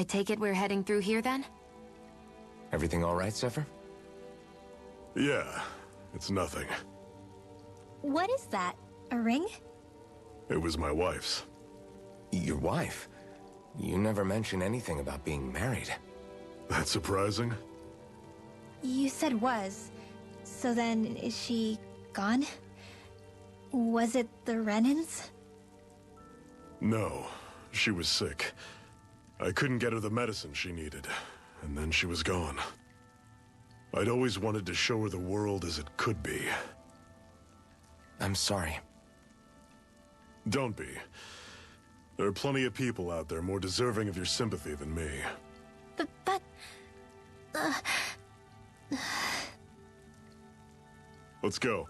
I take it we're heading through here then? Everything all right, Zephyr? Yeah, it's nothing. What is that? A ring? It was my wife's. Your wife? You never mentioned anything about being married. That's surprising? You said was. So then, is she gone? Was it the Renans? No, she was sick. I couldn't get her the medicine she needed, and then she was gone. I'd always wanted to show her the world as it could be. I'm sorry. Don't be. There are plenty of people out there more deserving of your sympathy than me. But... Let's go.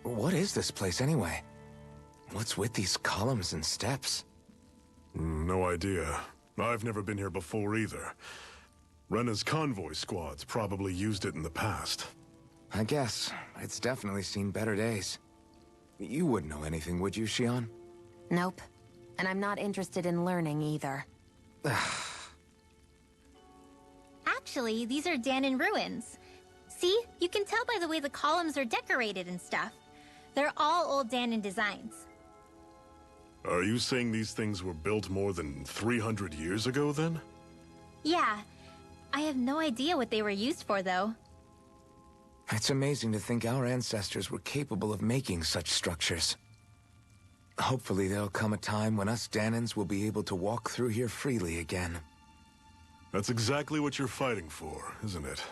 What is this place anyway? What's with these columns and steps? No idea. I've never been here before either. Rena's convoy squads probably used it in the past. I guess. It's definitely seen better days. You wouldn't know anything, would you, Xion? Nope. And I'm not interested in learning either. Actually, these are Dahnan ruins. See? You can tell by the way the columns are decorated and stuff. They're all old Dahnan designs. Are you saying these things were built more than 300 years ago, then? Yeah. I have no idea what they were used for, though. It's amazing to think our ancestors were capable of making such structures. Hopefully there'll come a time when us Dahnans will be able to walk through here freely again. That's exactly what you're fighting for, isn't it?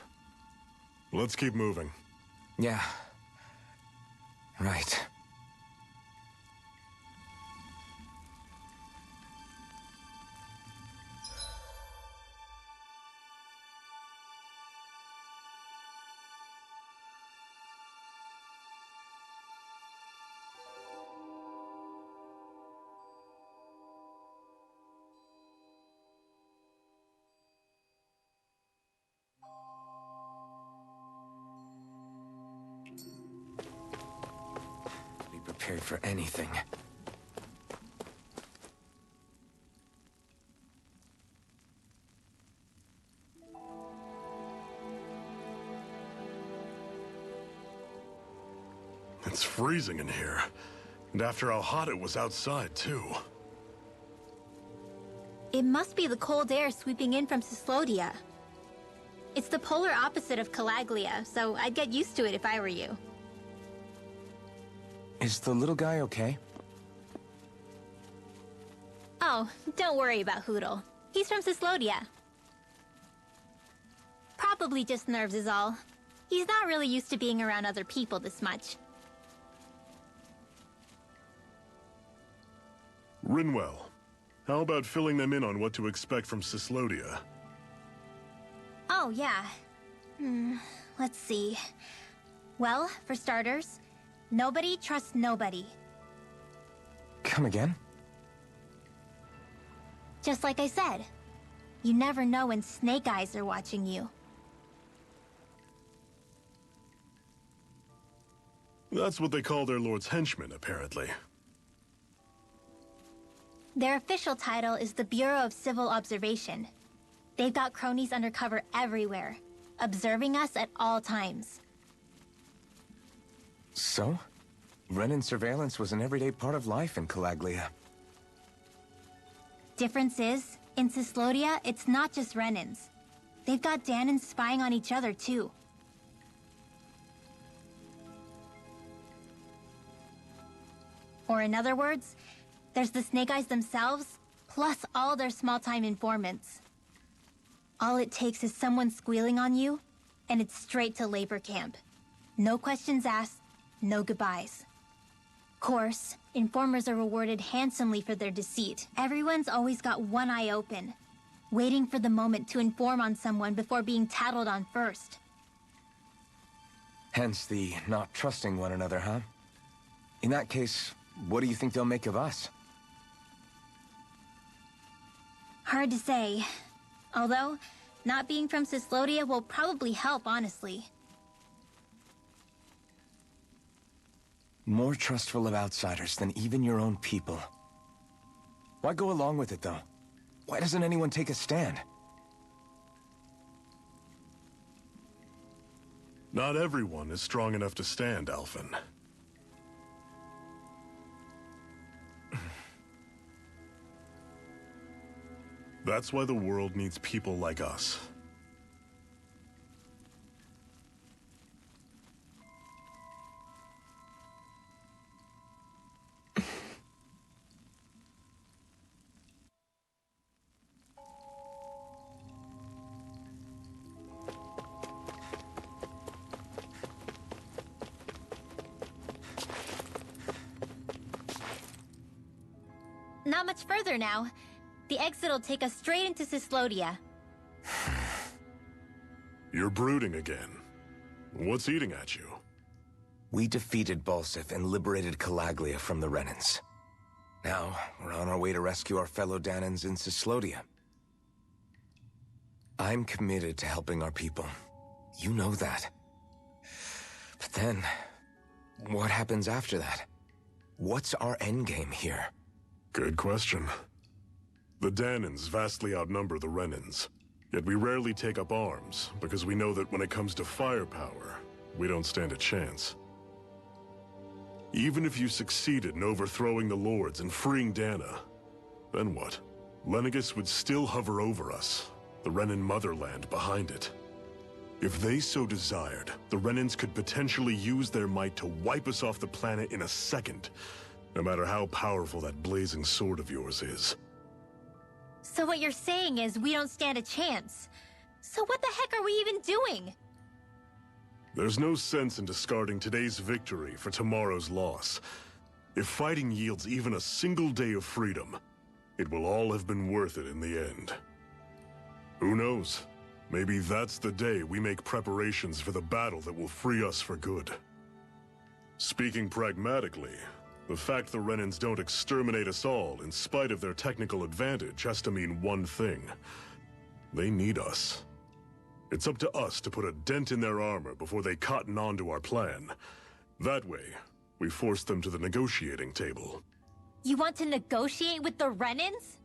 Let's keep moving. Yeah. Right. Be prepared for anything. It's freezing in here. And after how hot it was outside, too. It must be the cold air sweeping in from Cyslodia. It's the polar opposite of Calaglia, so I'd get used to it if I were you. Is the little guy okay? Oh, don't worry about Hootle. He's from Cyslodia. Probably just nerves is all. He's not really used to being around other people this much. Rinwell, how about filling them in on what to expect from Cyslodia? Oh, yeah. Let's see. Well, for starters, nobody trusts nobody. Come again? Just like I said, you never know when Snake Eyes are watching you. That's what they call their lord's henchmen, apparently. Their official title is the Bureau of Civil Observation. They've got cronies undercover everywhere, observing us at all times. So? Renan surveillance was an everyday part of life in Calaglia. Difference is, in Cyslodia, it's not just Renans. They've got Dahnans spying on each other, too. Or in other words, there's the Snake Eyes themselves, plus all their small-time informants. All it takes is someone squealing on you, and it's straight to labor camp. No questions asked, no goodbyes. Course, informers are rewarded handsomely for their deceit. Everyone's always got one eye open, waiting for the moment to inform on someone before being tattled on first. Hence the not trusting one another, huh? In that case, what do you think they'll make of us? Hard to say. Although, not being from Cyslodia will probably help, honestly. More trustful of outsiders than even your own people. Why go along with it, though? Why doesn't anyone take a stand? Not everyone is strong enough to stand, Alphen. That's why the world needs people like us. Not much further now. The exit'll take us straight into Cyslodia. You're brooding again. What's eating at you? We defeated Balsif and liberated Calaglia from the Renans. Now, we're on our way to rescue our fellow Dahnans in Cyslodia. I'm committed to helping our people. You know that. But then, what happens after that? What's our endgame here? Good question. The Dahnans vastly outnumber the Renans, yet we rarely take up arms, because we know that when it comes to firepower, we don't stand a chance. Even if you succeeded in overthrowing the Lords and freeing Dahna, then what? Lenegis would still hover over us, the Renan motherland behind it. If they so desired, the Renans could potentially use their might to wipe us off the planet in a second, no matter how powerful that blazing sword of yours is. So what you're saying is we don't stand a chance. So what the heck are we even doing? There's no sense in discarding today's victory for tomorrow's loss. If fighting yields even a single day of freedom, it will all have been worth it in the end. Who knows? Maybe that's the day we make preparations for the battle that will free us for good. Speaking pragmatically, the fact the Renans don't exterminate us all in spite of their technical advantage has to mean one thing. They need us. It's up to us to put a dent in their armor before they cotton on to our plan. That way, we force them to the negotiating table. You want to negotiate with the Renans?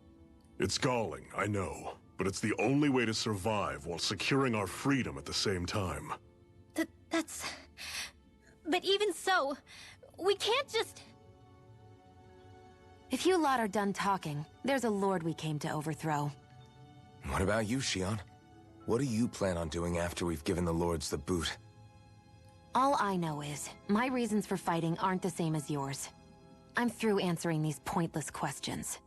It's galling, I know, but it's the only way to survive while securing our freedom at the same time. That's... But even so, we can't just... If you lot are done talking, there's a lord we came to overthrow. What about you, Shionne? What do you plan on doing after we've given the Lords the boot? All I know is, my reasons for fighting aren't the same as yours. I'm through answering these pointless questions.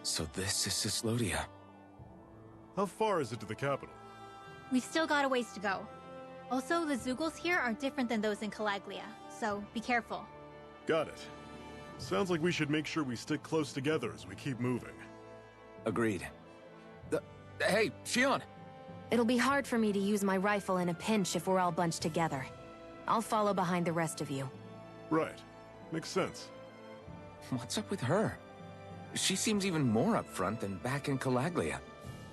So this is Cyslodia. How far is it to the capital? We've still got a ways to go. Also, the Zeugles here are different than those in Calaglia, so be careful. Got it. Sounds like we should make sure we stick close together as we keep moving. Agreed. Hey, Shionne! It'll be hard for me to use my rifle in a pinch if we're all bunched together. I'll follow behind the rest of you. Right. Makes sense. What's up with her? She seems even more upfront than back in Calaglia.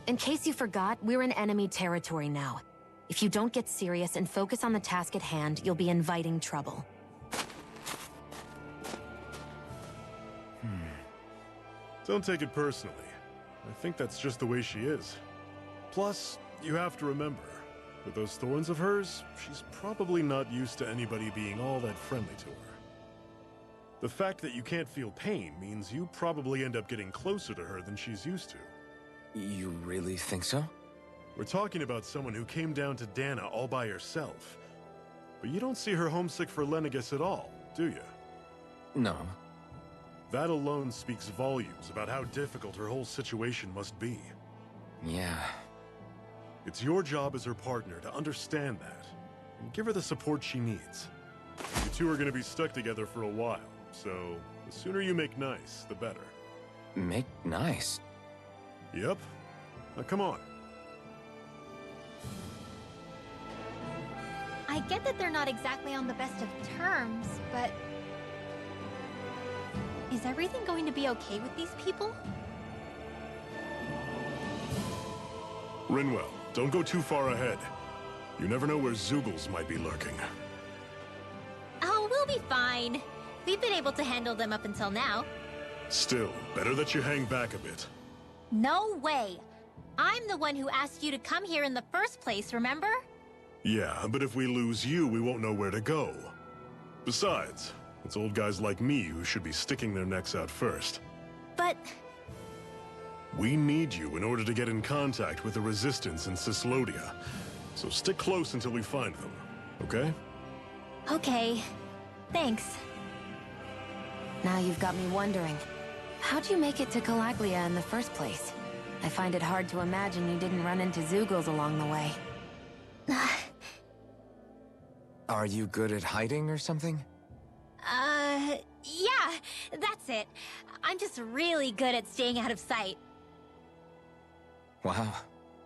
In case you forgot, we're in enemy territory now. If you don't get serious and focus on the task at hand, you'll be inviting trouble. Don't take it personally. I think that's just the way she is. Plus, you have to remember, with those thorns of hers, she's probably not used to anybody being all that friendly to her. The fact that you can't feel pain means you probably end up getting closer to her than she's used to. You really think so? We're talking about someone who came down to Dahna all by herself. But you don't see her homesick for Lenegis at all, do you? No. That alone speaks volumes about how difficult her whole situation must be. Yeah. It's your job as her partner to understand that, and give her the support she needs. You two are gonna be stuck together for a while, so the sooner you make nice, the better. Make nice? Yep. Now come on. I get that they're not exactly on the best of terms, but... is everything going to be okay with these people? Rinwell, don't go too far ahead. You never know where Zeugles might be lurking. Oh, we'll be fine. We've been able to handle them up until now. Still, better that you hang back a bit. No way! I'm the one who asked you to come here in the first place, remember? Yeah, but if we lose you, we won't know where to go. Besides, it's old guys like me who should be sticking their necks out first. But... We need you in order to get in contact with the Resistance in Cyslodia. So stick close until we find them, okay? okay. Thanks. Now you've got me wondering. How'd you make it to Calaglia in the first place? I find it hard to imagine you didn't run into Zeugles along the way. Are you good at hiding or something? Yeah, that's it. I'm just really good at staying out of sight. Wow.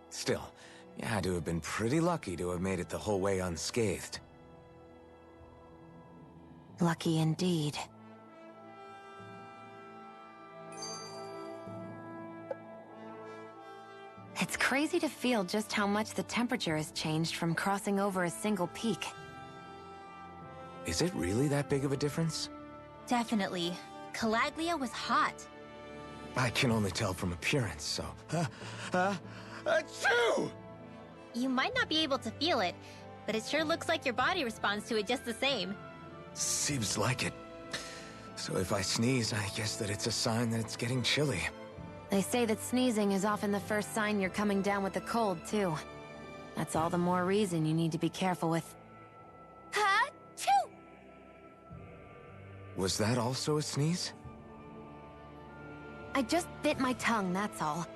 Still, you had to have been pretty lucky to have made it the whole way unscathed. Lucky indeed. It's crazy to feel just how much the temperature has changed from crossing over a single peak. Is it really that big of a difference? Definitely. Calaglia was hot. I can only tell from appearance, so... Achoo! You might not be able to feel it, but it sure looks like your body responds to it just the same. Seems like it. So if I sneeze, I guess that it's a sign that it's getting chilly. They say that sneezing is often the first sign you're coming down with the cold, too. That's all the more reason you need to be careful with... Ha-choo! Was that also a sneeze? I just bit my tongue, that's all.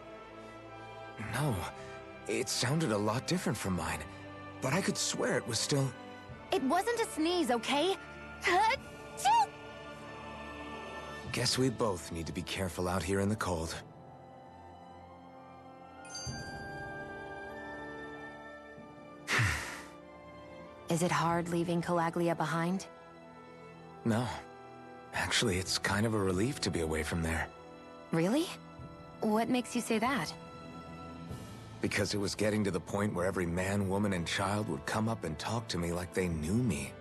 No, it sounded a lot different from mine. But I could swear it was still... It wasn't a sneeze, okay? Ha-choo! Guess we both need to be careful out here in the cold. Is it hard leaving Calaglia behind? No. Actually, it's kind of a relief to be away from there. Really? What makes you say that? Because it was getting to the point where every man, woman, and child would come up and talk to me like they knew me.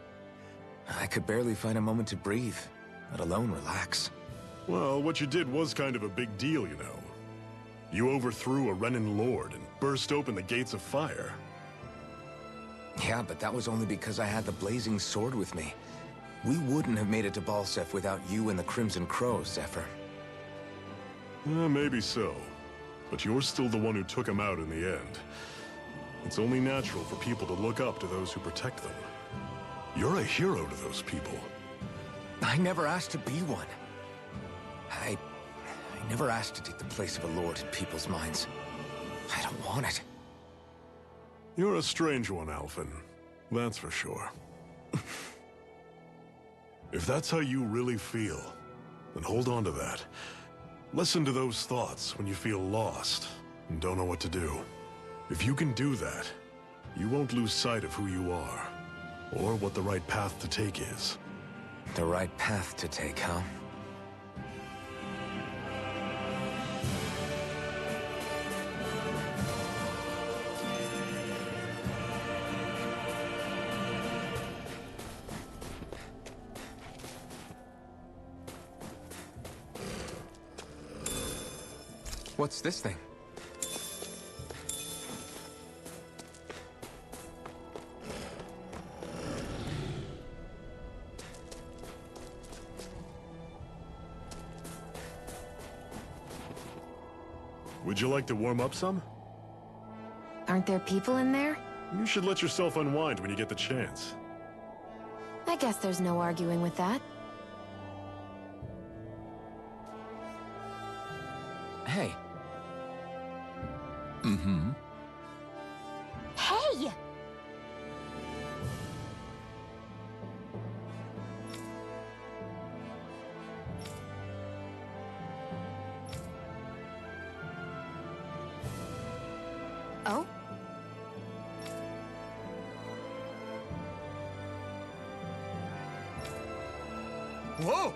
I could barely find a moment to breathe, let alone relax. Well, what you did was kind of a big deal, you know. You overthrew a Renan lord and burst open the gates of fire. Yeah, but that was only because I had the blazing sword with me. We wouldn't have made it to Balseph without you and the Crimson Crow, Zephyr. Maybe so. But you're still the one who took him out in the end. It's only natural for people to look up to those who protect them. You're a hero to those people. I never asked to be one. I never asked to take the place of a lord in people's minds. I don't want it. You're a strange one, Alphen. That's for sure. If that's how you really feel, then hold on to that. Listen to those thoughts when you feel lost and don't know what to do. If you can do that, you won't lose sight of who you are, or what the right path to take is. The right path to take, huh? What's this thing? Would you like to warm up some? Aren't there people in there? You should let yourself unwind when you get the chance. I guess there's no arguing with that. Hey. Hey! Oh? Whoa!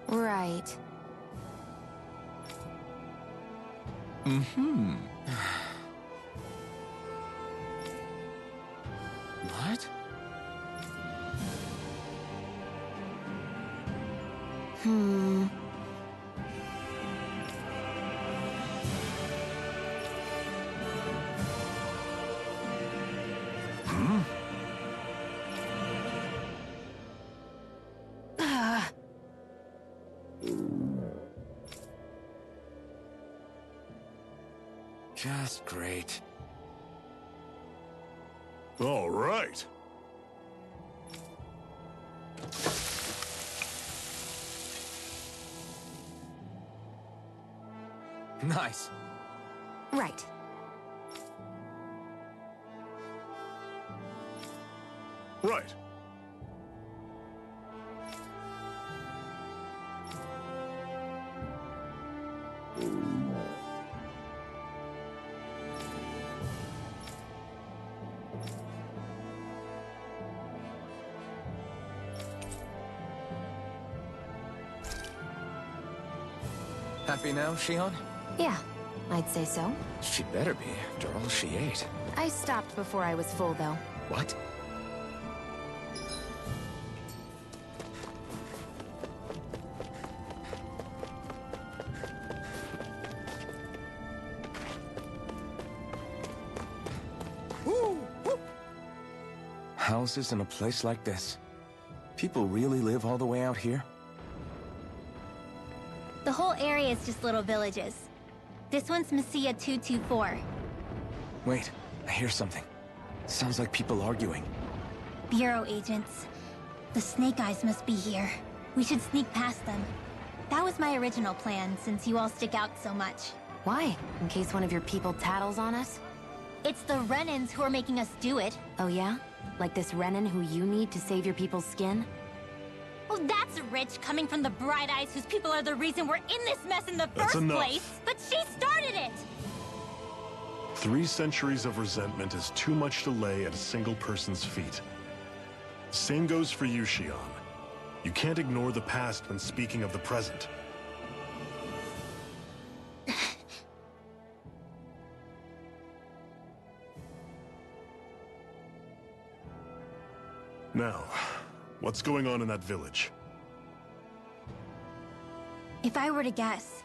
Right. What? Just great. All right. Nice. Right. Right. Happy now, Shion? Yeah, I'd say so. She better be, after all she ate. I stopped before I was full, though. What? Houses in a place like this? People really live all the way out here? The whole area is just little villages. This one's Messiah 224. Wait, I hear something. Sounds like people arguing. Bureau agents. The Snake Eyes must be here. We should sneak past them. That was my original plan, since you all stick out so much. Why? In case one of your people tattles on us? It's the Renans who are making us do it. Oh yeah? Like this Renan who you need to save your people's skin? Oh, that's rich, coming from the Bright Eyes whose people are the reason we're in this mess in the That's first enough. place. But she started it! 3 centuries of resentment is too much to lay at a single person's feet. Same goes for you, Shion. You can't ignore the past when speaking of the present. Now, what's going on in that village? If I were to guess,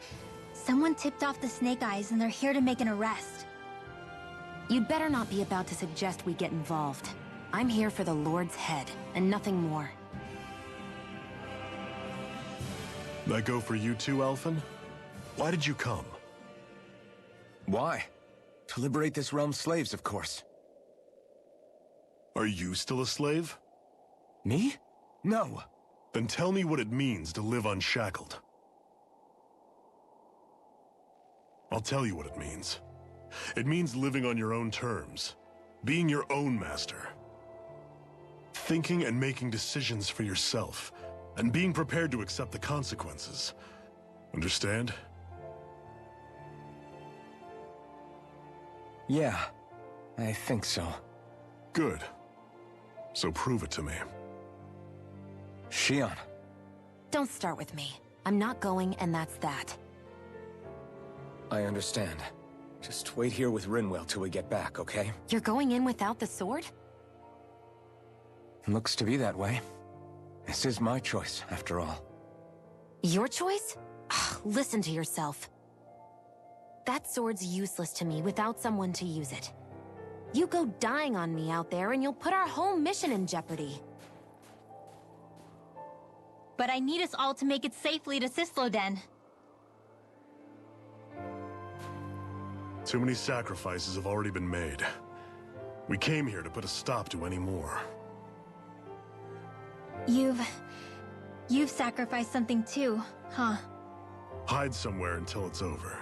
someone tipped off the Snake Eyes and they're here to make an arrest. You'd better not be about to suggest we get involved. I'm here for the Lord's head, and nothing more. That go for you too, Alphen? Why did you come? Why? To liberate this realm's slaves, of course. Are you still a slave? Me? No. Then tell me what it means to live unshackled. I'll tell you what it means. It means living on your own terms, being your own master, thinking and making decisions for yourself, and being prepared to accept the consequences. Understand? Yeah, I think so. Good. So prove it to me. Shionne. Don't start with me. I'm not going, and that's that. I understand. Just wait here with Rinwell till we get back, okay? You're going in without the sword? Looks to be that way. This is my choice, after all. Your choice? Listen to yourself. That sword's useless to me without someone to use it. You go dying on me out there and you'll put our whole mission in jeopardy. But I need us all to make it safely to Sisloden. Too many sacrifices have already been made. We came here to put a stop to any more. You've sacrificed something too, huh? Hide somewhere until it's over.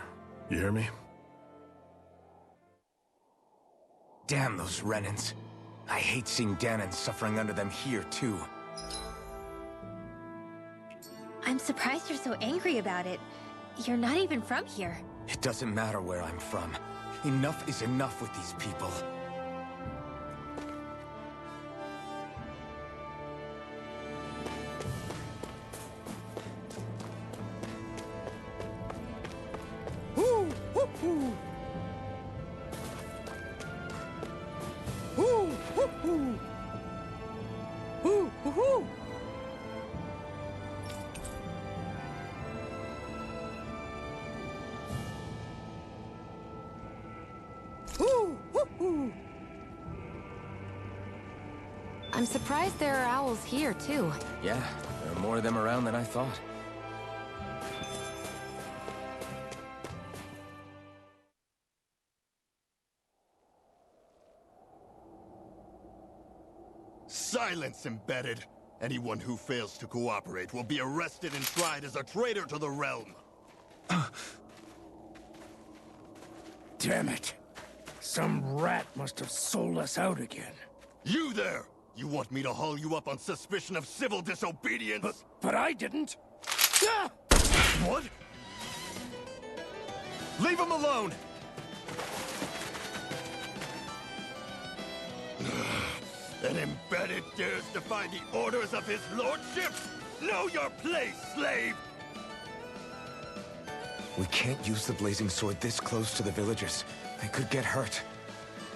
You hear me? Damn those Renans. I hate seeing Danon suffering under them here, too. I'm surprised you're so angry about it. You're not even from here. It doesn't matter where I'm from. Enough is enough with these people. I'm surprised there are owls here, too. Yeah, there are more of them around than I thought. Silence, Embedded! Anyone who fails to cooperate will be arrested and tried as a traitor to the realm. Damn it. Some rat must have sold us out again. You there! You want me to haul you up on suspicion of civil disobedience? But I didn't. Ah! What? Leave him alone! An Embedded dares defy the orders of his lordship? Know your place, slave! We can't use the blazing sword this close to the villagers. They could get hurt.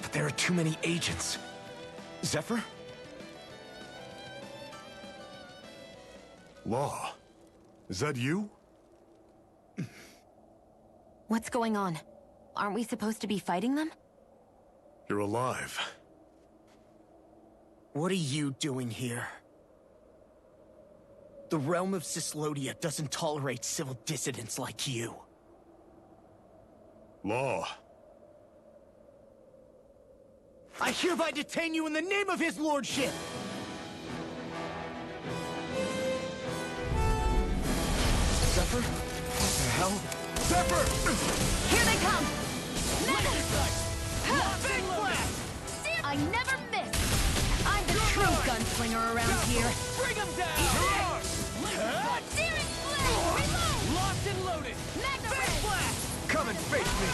But there are too many agents. Zephyr? Law. Is that you? What's going on? Aren't we supposed to be fighting them? You're alive. What are you doing here? The realm of Cyslodia doesn't tolerate civil dissidents like you. Law. I hereby detain you in the name of his lordship! Zephyr? What the hell? Zephyr! Here they come! Big blast! I never miss! I'm the true gunslinger around here. Bring him down! Searing blade! Reload! Locked and loaded! Magna Red! Come and face me!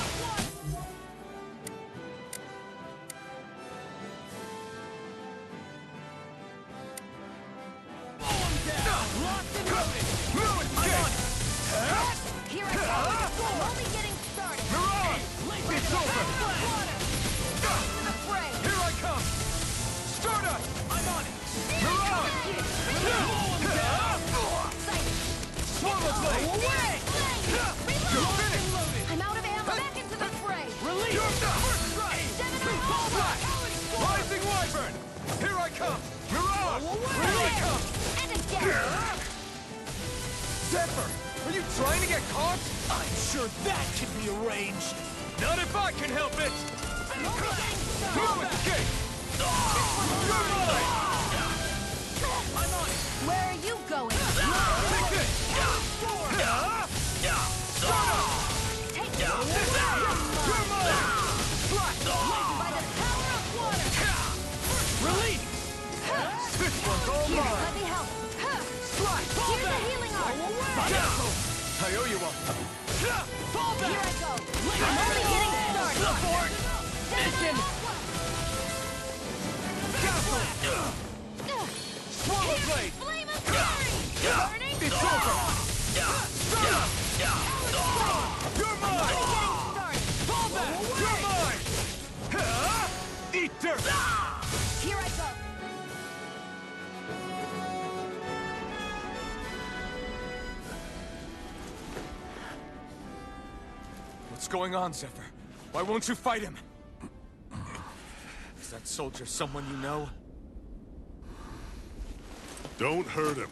Here I go! I'm only getting started! It's over! To the fray! Here I come! Stardust! I'm on it! Swallow blade! You're finished! I'm out of ammo! Back into the fray! Release! First strike! Flash! Rising Wyvern! Here I come! Mirage! Here I come! And again! Zephyr! Are you trying to get caught? I'm sure that can be arranged. Not if I can help it! Move with the gate! You're mine! I'm on it. Where are you going? Take this! Take it! You're mine! Flash! By the power of water! Release! This one's all Here, mine! let me help. Slide! Here's the healing art! I owe you one. Fall Here back. I go! I'm only getting started! Support. Mission. Castle! Swallow blade! Flame of fury! Burning It's over! You're mine! Fall back! You're mine! Eat dirt! Here I go! What's going on, Zephyr? Why won't you fight him? Is that soldier someone you know? Don't hurt him,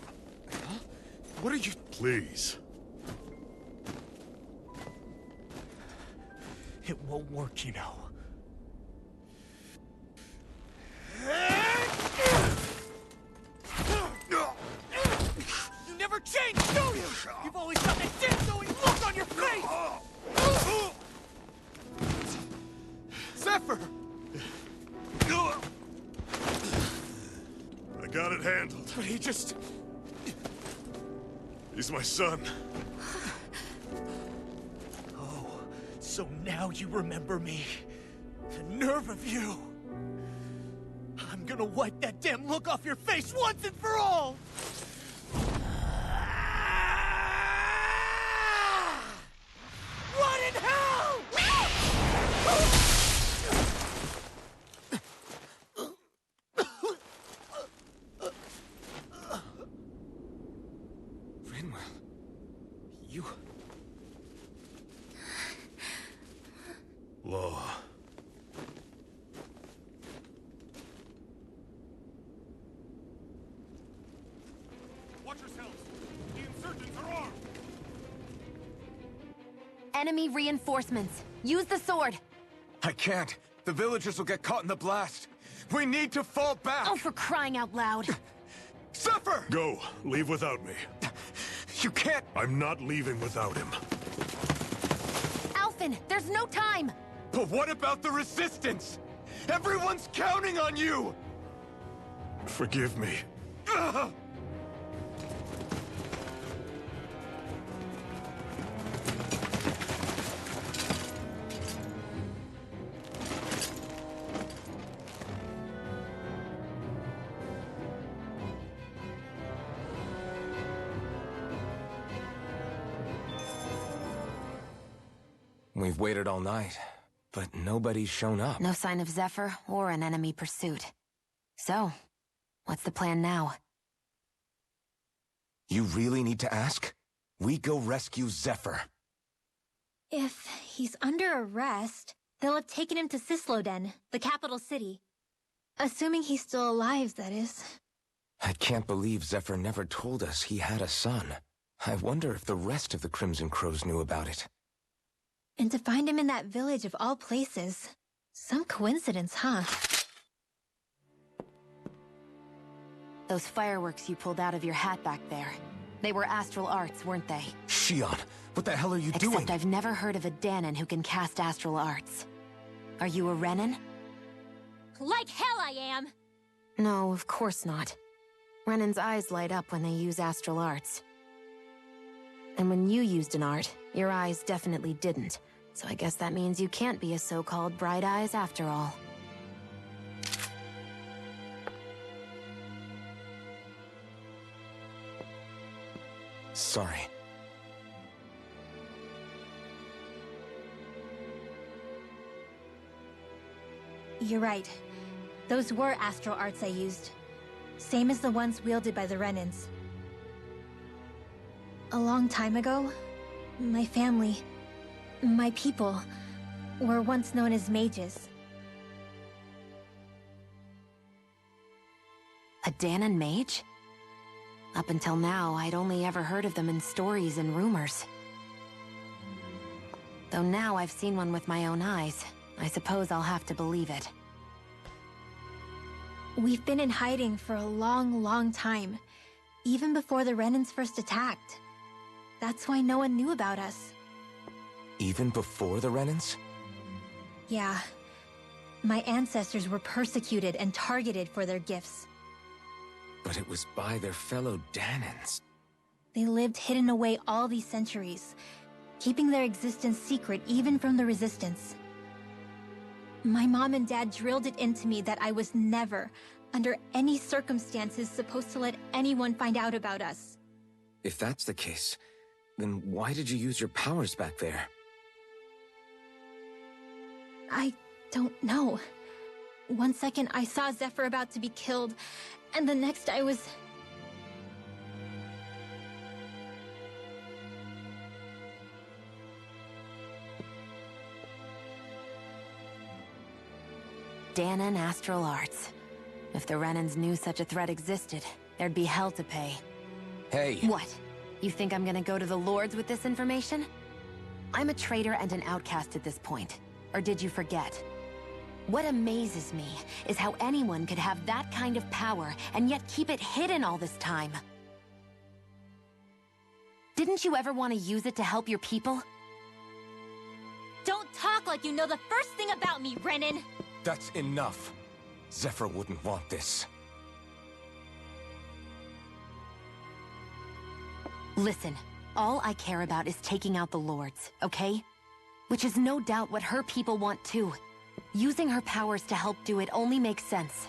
What are you... please. It won't work, you know. You never change, do you? You've always got that death-knowing look on your face! Zephyr! I got it handled. But he just... He's my son. Oh, so now you remember me. The nerve of you! I'm gonna wipe that damn look off your face once and for all! Run in hell! Rinwell... You... Law. Watch yourselves! The insurgents are armed! Enemy reinforcements. Use the sword. I can't. The villagers will get caught in the blast. We need to fall back! Oh, for crying out loud. Zephyr! Go. Leave without me. You can't... I'm not leaving without him. Alphen, there's no time. But what about the resistance? Everyone's counting on you! Forgive me. Ugh! We've waited all night, but nobody's shown up. No sign of Zephyr or an enemy pursuit. So, what's the plan now? You really need to ask? We go rescue Zephyr. If he's under arrest, they'll have taken him to Cisloden, the capital city. Assuming he's still alive, that is. I can't believe Zephyr never told us he had a son. I wonder if the rest of the Crimson Crows knew about it. And to find him in that village of all places. Some coincidence, huh? Those fireworks you pulled out of your hat back there. They were astral arts, weren't they? Shion, what the hell are you doing? Except I've never heard of a Dahnan who can cast astral arts. Are you a Renan? Like hell I am! No, of course not. Renan's eyes light up when they use astral arts. And when you used an art, your eyes definitely didn't. So I guess that means you can't be a so-called Bright Eyes after all. Sorry. You're right. Those were astral arts I used. Same as the ones wielded by the Renans. A long time ago, my family, my people, were once known as mages. A Dahnan mage? Up until now, I'd only ever heard of them in stories and rumors. Though now I've seen one with my own eyes, I suppose I'll have to believe it. We've been in hiding for a long, long time. Even before the Renans first attacked. That's why no one knew about us. Even before the Renans? Yeah. My ancestors were persecuted and targeted for their gifts. But it was by their fellow Dahnans. They lived hidden away all these centuries, keeping their existence secret even from the Resistance. My mom and dad drilled it into me that I was never, under any circumstances, supposed to let anyone find out about us. If that's the case, then why did you use your powers back there? I don't know. One second I saw Zephyr about to be killed, and the next I was... Dahnan Astral Arts. If the Renans knew such a threat existed, there'd be hell to pay. Hey! What? You think I'm gonna go to the Lords with this information? I'm a traitor and an outcast at this point. Or did you forget? What amazes me is how anyone could have that kind of power and yet keep it hidden all this time. Didn't you ever want to use it to help your people? Don't talk like you know the first thing about me, Renan! That's enough. Zephyr wouldn't want this. Listen, all I care about is taking out the Lords, okay? Which is no doubt what her people want too. Using her powers to help do it only makes sense.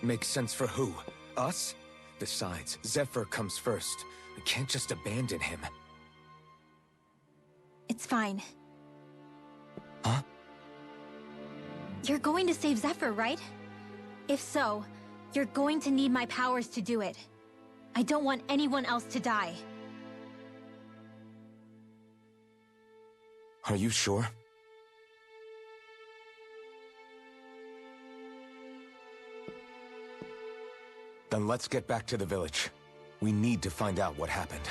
Makes sense for who? Us? Besides, Zephyr comes first. We can't just abandon him. It's fine. Huh? You're going to save Zephyr, right? If so, you're going to need my powers to do it. I don't want anyone else to die. Are you sure? Then let's get back to the village. We need to find out what happened.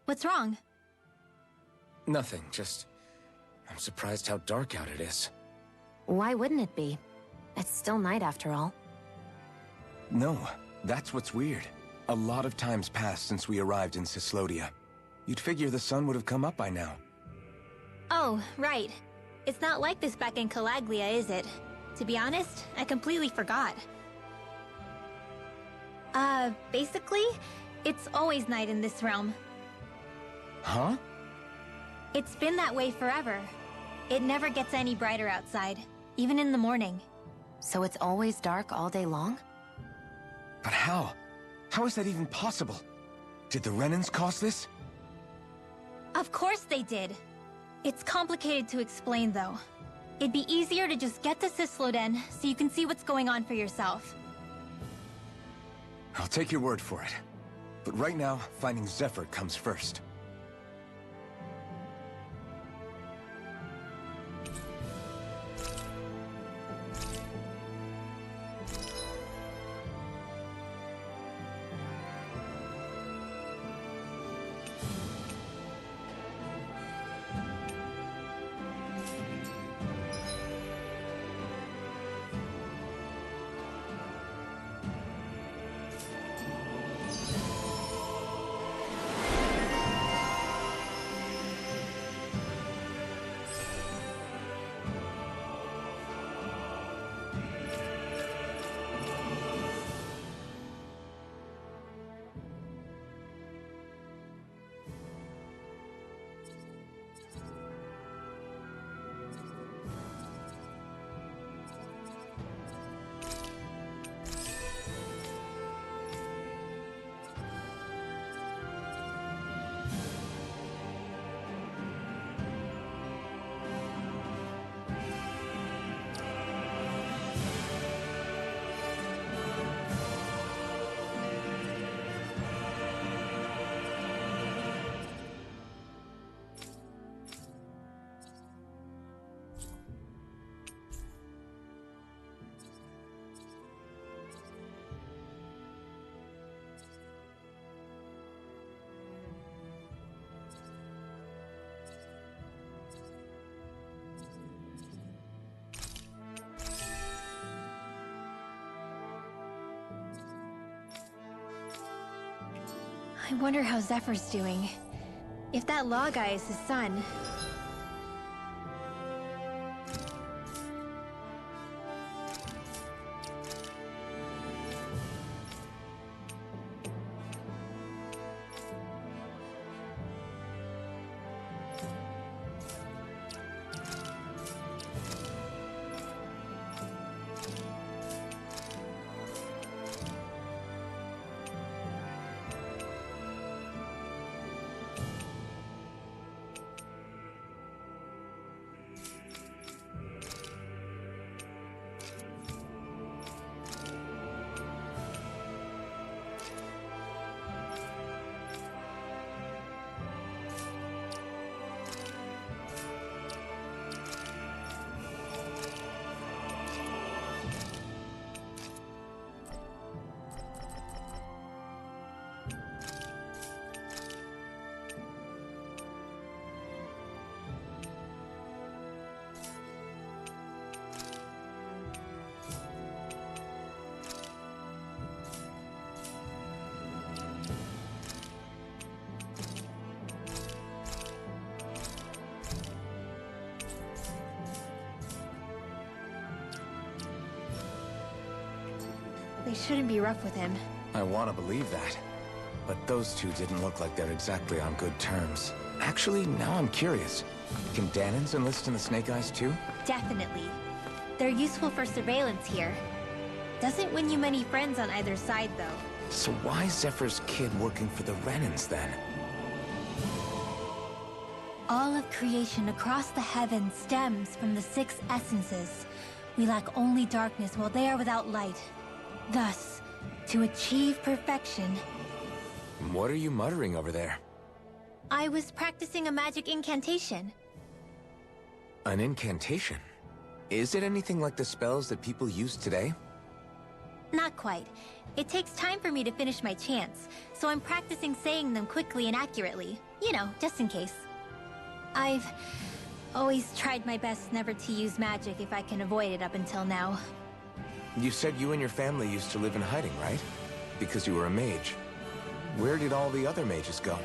What's wrong? Nothing, just... I'm surprised how dark out it is. Why wouldn't it be? It's still night after all. No, that's what's weird. A lot of time's passed since we arrived in Cyslodia. You'd figure the sun would have come up by now. Oh, right. It's not like this back in Calaglia, is it? To be honest, I completely forgot. Basically, it's always night in this realm. Huh? It's been that way forever. It never gets any brighter outside, even in the morning. So it's always dark all day long? But how? How is that even possible? Did the Renans cause this? Of course they did. It's complicated to explain, though. It'd be easier to just get to Cysloden, so you can see what's going on for yourself. I'll take your word for it. But right now, finding Zephyr comes first. I wonder how Zephyr's doing. If that law guy is his son... They shouldn't be rough with him. I want to believe that. But those two didn't look like they're exactly on good terms. Actually, now I'm curious. Can Danans enlist in the Snake Eyes too? Definitely. They're useful for surveillance here. Doesn't win you many friends on either side, though. So why is Zephyr's kid working for the Renans then? All of creation across the heavens stems from the 6 essences. We lack only darkness while they are without light. Thus, to achieve perfection... What are you muttering over there? I was practicing a magic incantation. An incantation? Is it anything like the spells that people use today? Not quite. It takes time for me to finish my chants, so I'm practicing saying them quickly and accurately. You know, just in case. I've always tried my best never to use magic if I can avoid it up until now. You said you and your family used to live in hiding, right? Because you were a mage. Where did all the other mages go?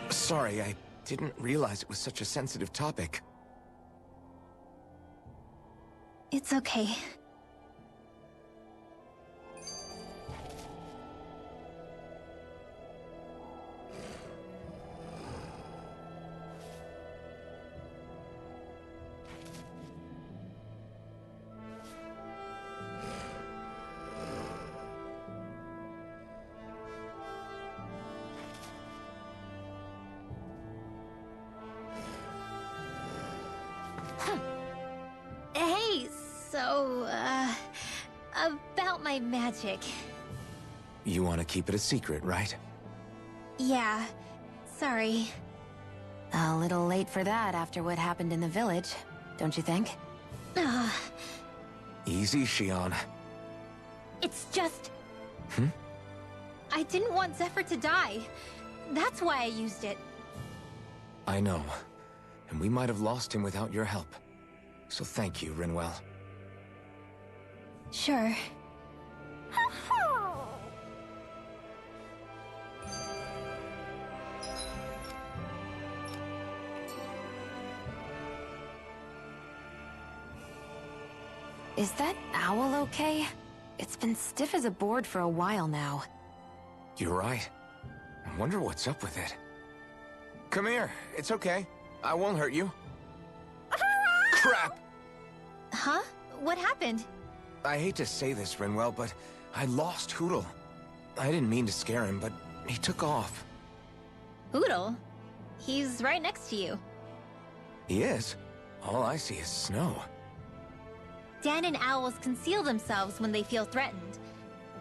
Sorry, I didn't realize it was such a sensitive topic. It's okay. Hey, so, about my magic. You want to keep it a secret, right? Yeah, sorry. A little late for that after what happened in the village, don't you think? Easy, Shionne. It's just... Hmm? I didn't want Zephyr to die. That's why I used it. I know. And we might have lost him without your help. So thank you, Rinwell. Sure. Is that owl okay? It's been stiff as a board for a while now. You're right. I wonder what's up with it. Come here. It's okay. I won't hurt you. Crap! Huh? What happened? I hate to say this, Rinwell, but I lost Hootle. I didn't mean to scare him, but he took off. Hootle? He's right next to you. He is? All I see is snow. Danan owls conceal themselves when they feel threatened.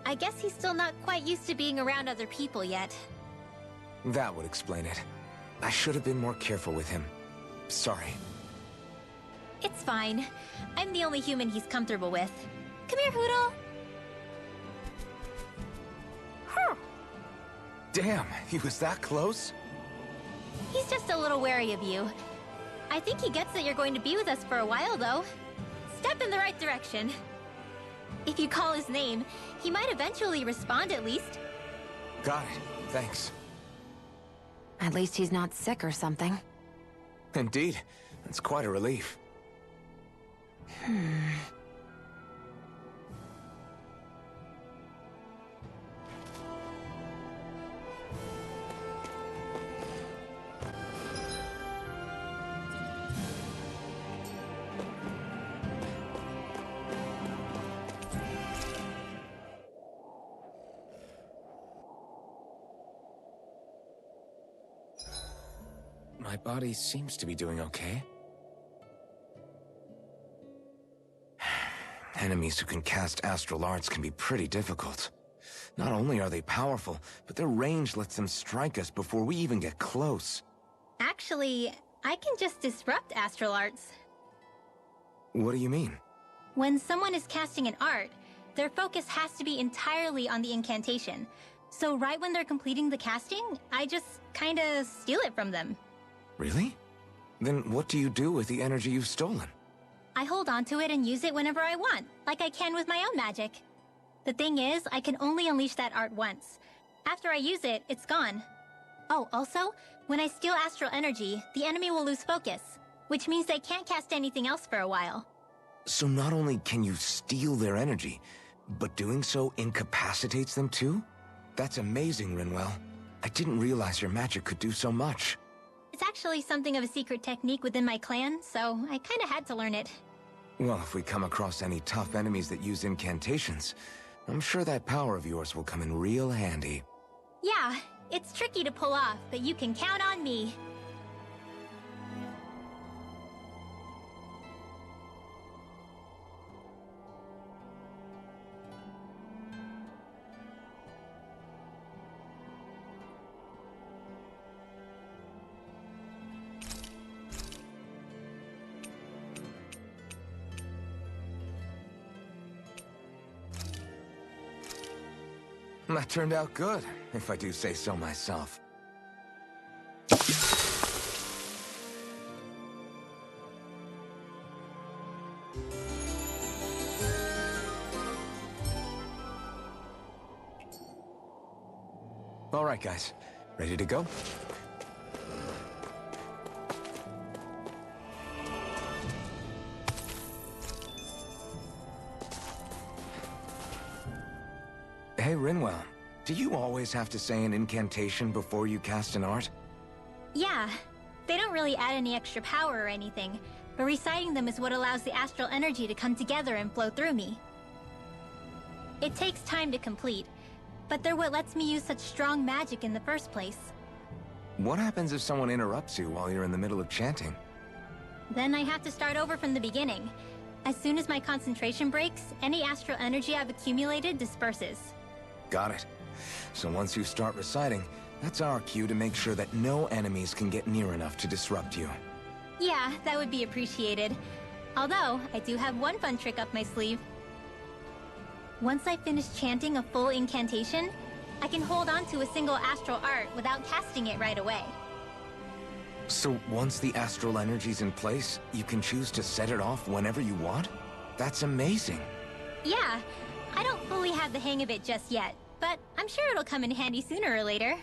I guess he's still not quite used to being around other people yet. That would explain it. I should have been more careful with him. Sorry. It's fine. I'm the only human he's comfortable with. Come here, Hootle! Damn, he was that close? He's just a little wary of you. I think he gets that you're going to be with us for a while, though. Step in the right direction. If you call his name, he might eventually respond at least. Got it. Thanks. At least he's not sick or something. Indeed. That's quite a relief. My body seems to be doing okay. Enemies who can cast astral arts can be pretty difficult. Not only are they powerful, but their range lets them strike us before we even get close. Actually, I can just disrupt astral arts. What do you mean? When someone is casting an art, their focus has to be entirely on the incantation. So right when they're completing the casting, I just kinda steal it from them. Really? Then what do you do with the energy you've stolen? I hold on to it and use it whenever I want, like I can with my own magic. The thing is, I can only unleash that art once. After I use it, it's gone. Oh, also, when I steal astral energy, the enemy will lose focus, which means they can't cast anything else for a while. So not only can you steal their energy, but doing so incapacitates them too? That's amazing, Rinwell. I didn't realize your magic could do so much. It's actually something of a secret technique within my clan, so I kinda had to learn it. Well, if we come across any tough enemies that use incantations, I'm sure that power of yours will come in real handy. Yeah, it's tricky to pull off, but you can count on me. That turned out good, if I do say so myself. All right, guys. Ready to go? Hey, Rinwell, do you always have to say an incantation before you cast an art? Yeah, they don't really add any extra power or anything, but reciting them is what allows the astral energy to come together and flow through me. It takes time to complete, but they're what lets me use such strong magic in the first place. What happens if someone interrupts you while you're in the middle of chanting? Then I have to start over from the beginning. As soon as my concentration breaks, any astral energy I've accumulated disperses. Got it. So once you start reciting, that's our cue to make sure that no enemies can get near enough to disrupt you. Yeah, that would be appreciated. Although, I do have one fun trick up my sleeve. Once I finish chanting a full incantation, I can hold on to a single astral art without casting it right away. So once the astral energy's in place, you can choose to set it off whenever you want? That's amazing. Yeah, I don't fully have the hang of it just yet, but I'm sure it'll come in handy sooner or later.